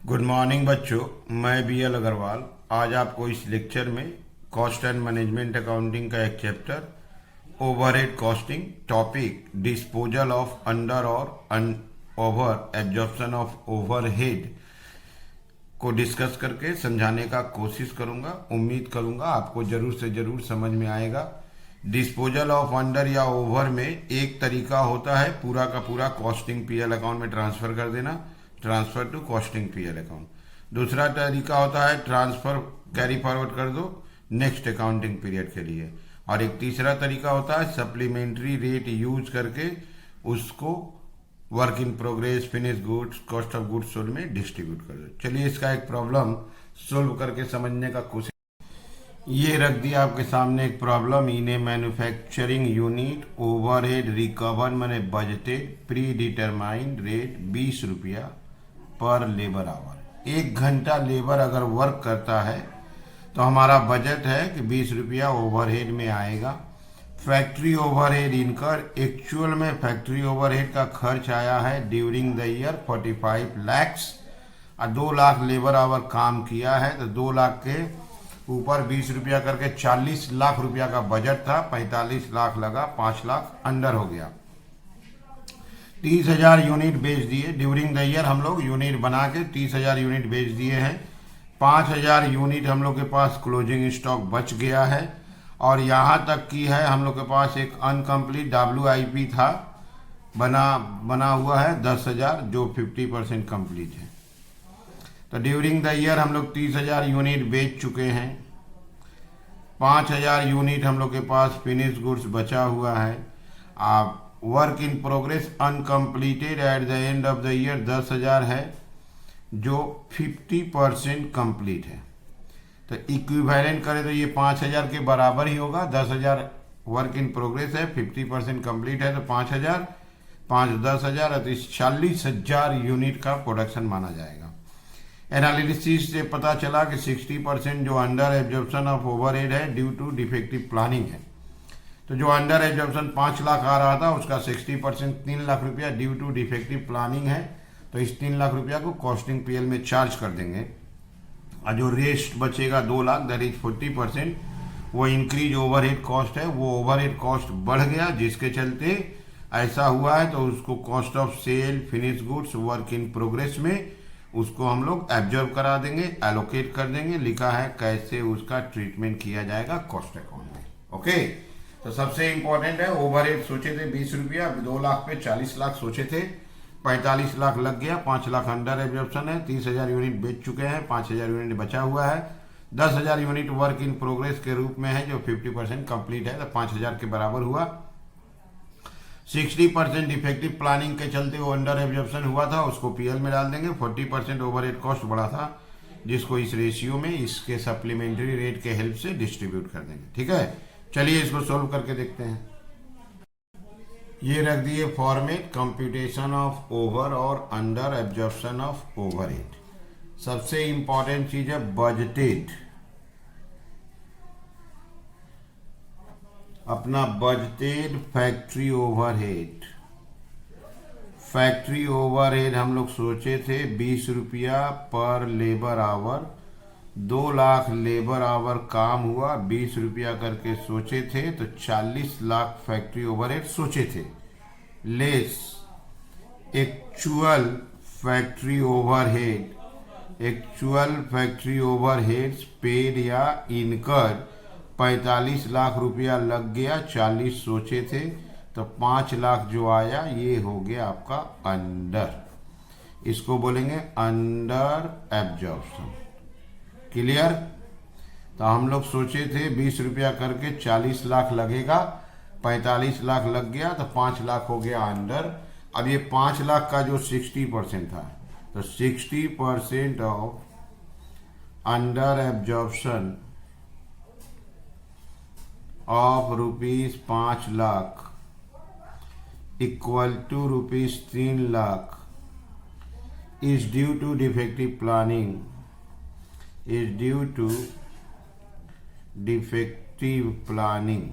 Good morning बच्चों, मैं B L Agarwal आज आपको इस लेक्चर में कॉस्ट एंड मैनेजमेंट अकाउंटिंग का एक chapter overhead costing topic disposal of under और ओवर एब्जॉर्प्शन ऑफ ओवरहेड को डिस्कस करके समझाने का कोशिश करूंगा। उम्मीद करूंगा आपको जरूर से जरूर समझ में आएगा। डिस्पोजल ऑफ अंडर या ओवर में एक तरीका होता है पूरा का पूरा कॉस्टिंग पीएल अकाउंट में ट्रांसफर कर देना, transfer to costing PL account. दूसरा तरीका होता है ट्रांसफर कैरी फॉरवर्ड कर दो नेक्स्ट अकाउंटिंग पीरियड के लिए। और एक तीसरा तरीका होता है सप्लीमेंट्री रेट यूज करके उसको work in progress, finish goods, cost of goods sold में डिस्ट्रीब्यूट कर दो। चलिए इसका एक प्रॉब्लम सोल्व करके समझने का कोशिश। ये रख दिया आपके सामने एक प्रॉब्लम। इन ए मैन्युफैक्चरिंग यूनिट ओवरहेड रिकवर मैंने बजटेड प्री डिटरमाइंड रेट 20 रुपया पर लेबर आवर। 1 घंटा लेबर अगर वर्क करता है तो हमारा बजट है कि 20 रुपया ओवरहेड में आएगा। फैक्ट्री ओवरहेड इनकर एक्चुअल में फैक्ट्री ओवरहेड का खर्च आया है ड्यूरिंग द ईयर 45 लैक्स और 2 लाख लेबर आवर काम किया है तो 2 लाख के ऊपर 20 रुपया करके 40 लाख रुपया का बजट था। 45 लाख लगा, 5 लाख अंडर हो गया। 30,000 यूनिट बेच दिए ड्यूरिंग द ईयर। हम लोग यूनिट बना के 30,000 यूनिट बेच दिए हैं। 5,000 यूनिट हम लोग के पास क्लोजिंग स्टॉक बच गया है। और यहाँ तक की है हम लोग के पास एक अनकम्प्लीट WIP था बना हुआ है 10,000 जो 50% कंप्लीट है। तो ड्यूरिंग द ईयर हम लोग 30,000 यूनिट बेच चुके हैं। 5,000 यूनिट हम लोग के पास फिनिश गुड्स बचा हुआ है। आप work in progress uncompleted at the end of the year 10,000 है जो 50% कंप्लीट है। तो इक्विवेलेंट करें तो ये 5,000 के बराबर ही होगा। 10,000 वर्क इन प्रोग्रेस है, 50% कंप्लीट है तो 5,000 5 10,000 तो 40,000 यूनिट का प्रोडक्शन माना जाएगा। एनालिसिस से पता चला कि 60% जो अंडर एब्जॉर्प्शन ऑफ ओवरहेड है ड्यू टू डिफेक्टिव प्लानिंग है। तो जो अंडर एब्जॉर्प्शन 5 लाख आ रहा था उसका 60% 3 लाख रुपया ड्यू टू डिफेक्टिव प्लानिंग है। तो इस 3 लाख रुपया को कॉस्टिंग पीएल में चार्ज कर देंगे और जो रेस्ट बचेगा 2 लाख दैट इज 40% वो इंक्रीज ओवरहेड कॉस्ट है। वो ओवरहेड कॉस्ट बढ़ गया जिसके चलते ऐसा हुआ है तो उसको cost of sale, finish goods, work in progress में उसको हम लोग एब्जॉर्ब करा देंगे, एलोकेट कर देंगे। लिखा है कैसे उसका ट्रीटमेंट किया जाएगा कॉस्ट अकाउंट में। ओके, तो सबसे इंपॉर्टेंट है ओवरहेड सोचे थे 20 रुपया, 2 लाख पे 40 लाख सोचे थे, 45 लाख लग गया, 5 लाख अंडर एब्जॉर्प्शन है, 30,000 यूनिट बेच चुके हैं, 5,000 यूनिट बचा हुआ है, 10,000 यूनिट वर्क इन प्रोग्रेस के रूप में है जो 50% कंप्लीट है तो 5,000 के बराबर हुआ। 60% इफेक्टिव प्लानिंग के चलते वो अंडर एब्जॉर्प्शन हुआ था उसको पीएल में डाल देंगे। 40% ओवरहेड कॉस्ट बढ़ा था जिसको इस रेशियो में इसके सप्लीमेंट्री रेट के हेल्प से डिस्ट्रीब्यूट कर देंगे। ठीक है, चलिए इसको सोल्व करके देखते हैं। ये रख दिए फॉर्मेट कंप्यूटेशन ऑफ ओवर और अंडर एब्जॉर्प्शन ऑफ ओवरहेड। सबसे इंपॉर्टेंट चीज है बजटेड, अपना budgeted factory overhead. Factory overhead हम लोग सोचे थे 20 रुपया पर labour our. 2 lakh labour our काम हुआ, 20 रुपया करके सोचे थे तो 40 लाख फैक्ट्री ओवरहेड सोचे थे। Less actual factory overheads paid या इनकर 45 लाख रुपया लग गया। 40 सोचे थे तो 5 लाख जो आया ये हो गया आपका अंडर। इसको बोलेंगे अंडर एब्जॉर्प्शन। क्लियर? तो हम लोग सोचे थे 20 रुपया करके 40 लाख लगेगा, 45 लाख लग गया तो 5 लाख हो गया अंडर। अब ये 5 लाख का जो 60% था तो 60% of under absorption of ₹5 lakh equal to ₹3 lakh is due to defective planning।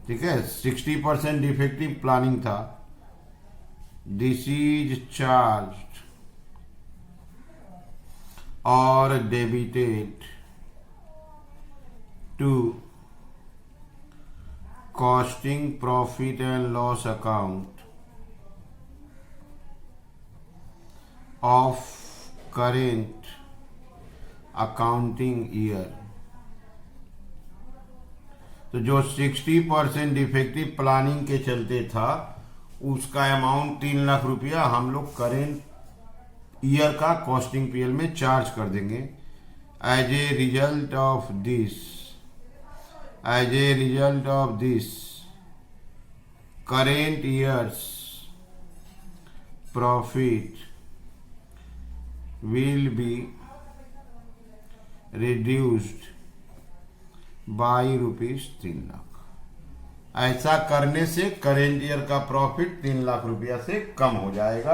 ठीक है, 60% डिफेक्टिव प्लानिंग था। This is charge or debited to costing profit and loss account of current accounting year। तो जो 60% डिफेक्टिव प्लानिंग के चलते था उसका अमाउंट 3 लाख रुपया हम लोग करेंट ईयर का कॉस्टिंग पीरियड में चार्ज कर देंगे। As a result of this current year's profit will be reduced by ₹3 lakh. ऐसा करने से करेंट ईयर का प्रॉफिट 3 लाख रुपया से कम हो जाएगा।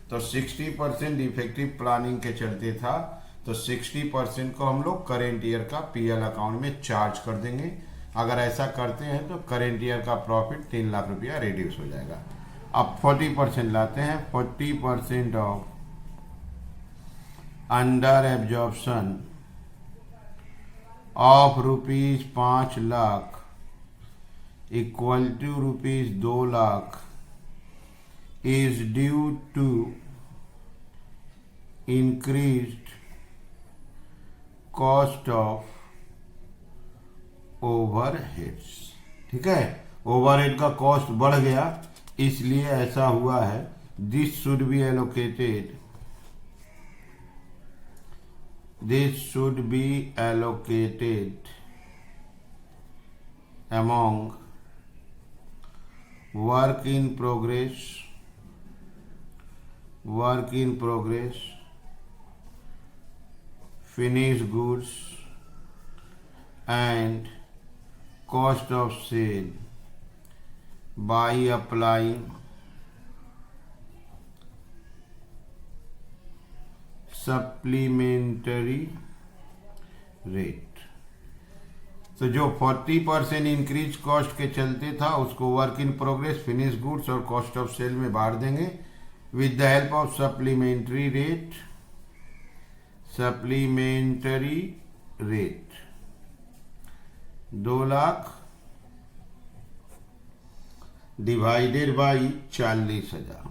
तो 60% इफेक्टिव प्लानिंग के चलते था, तो 60% को हम लोग करेंट ईयर का पीएल अकाउंट में चार्ज कर देंगे। अगर ऐसा करते हैं तो करेंट ईयर का प्रॉफिट 3 लाख रुपया रिड्यूस हो जाएगा। अब 40% लाते हैं। 40% of under absorption of ₹5 lakh equal to ₹2 lakh is due to increased cost of overheads। ठीक है, ओवरहेड का कॉस्ट बढ़ गया इसलिए ऐसा हुआ है। This should be allocated among work in progress, finished goods and cost of sale by applying supplementary rate. तो जो 40% इंक्रीज कॉस्ट के चलते था उसको work in progress, finish goods और कॉस्ट ऑफ सेल में बांट देंगे with the help of supplementary rate. 2 lakh divided by 40,000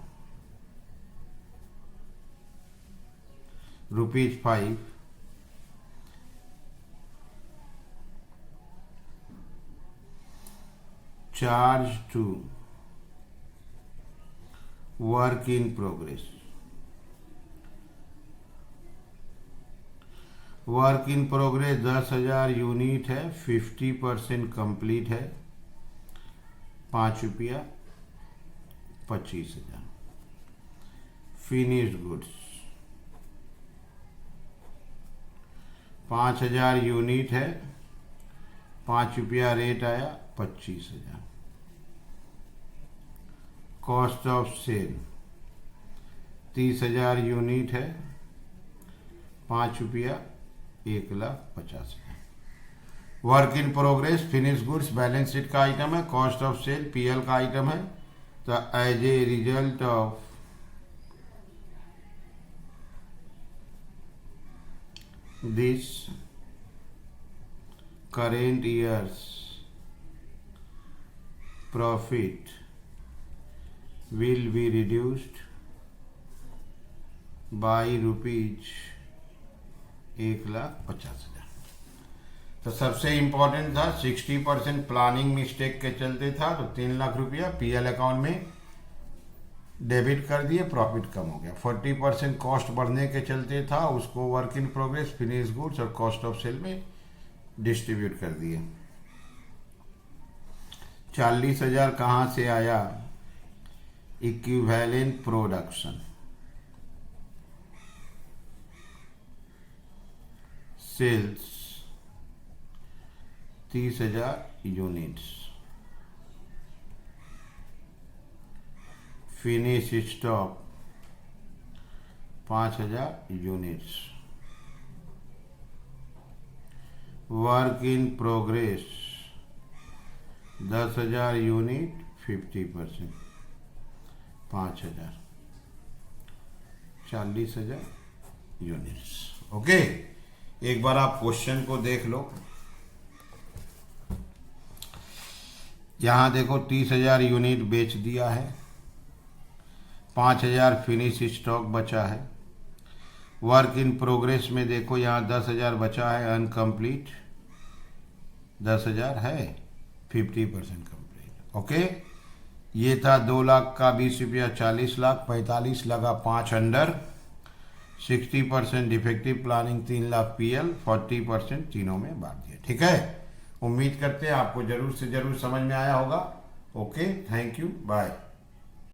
₹5 charge to work in progress. Work in progress 10,000 unit है, 50% कंप्लीट है, ₹5 25,000। फिनिश्ड गुड्स 5,000 यूनिट है, ₹5 रेट आया, 25,000। कॉस्ट ऑफ सेल 30,000 यूनिट है, ₹5 1,50,000। Work in progress finish goods balance sheet का item है, cost of sale PL का item है। तो as a result of this current year's profit will be reduced by ₹1,50,000। तो सबसे इंपॉर्टेंट था 60% प्लानिंग मिस्टेक के चलते था, तो 3 लाख रुपया पीएल अकाउंट में डेबिट कर दिए, प्रॉफिट कम हो गया। 40% कॉस्ट बढ़ने के चलते था उसको work in progress, finish goods और कॉस्ट ऑफ सेल में डिस्ट्रीब्यूट कर दिए। 40,000 कहाँ से आया? Equivalent production, sales 30,000 units, finish stock 5,000 units, work in progress 10,000 unit 50%, 5,000, 40,000 units. Okay, एक बार आप क्वेश्चन को देख लो। यहाँ देखो 30,000 यूनिट बेच दिया है, 5,000 फिनिश स्टॉक बचा है। वर्क इन प्रोग्रेस में देखो यहाँ 10,000 बचा है अनकम्प्लीट, 10,000 है, 50% कंप्लीट। ओके, ये था 2 लाख का 20 रुपया, 40 लाख, 45 लगा 5 under, 60% defective planning, 3 lakh PL, 40% तीनों में बांट दिया। ठीक है, उम्मीद करते हैं आपको जरूर से जरूर समझ में आया होगा। Okay, thank you, bye.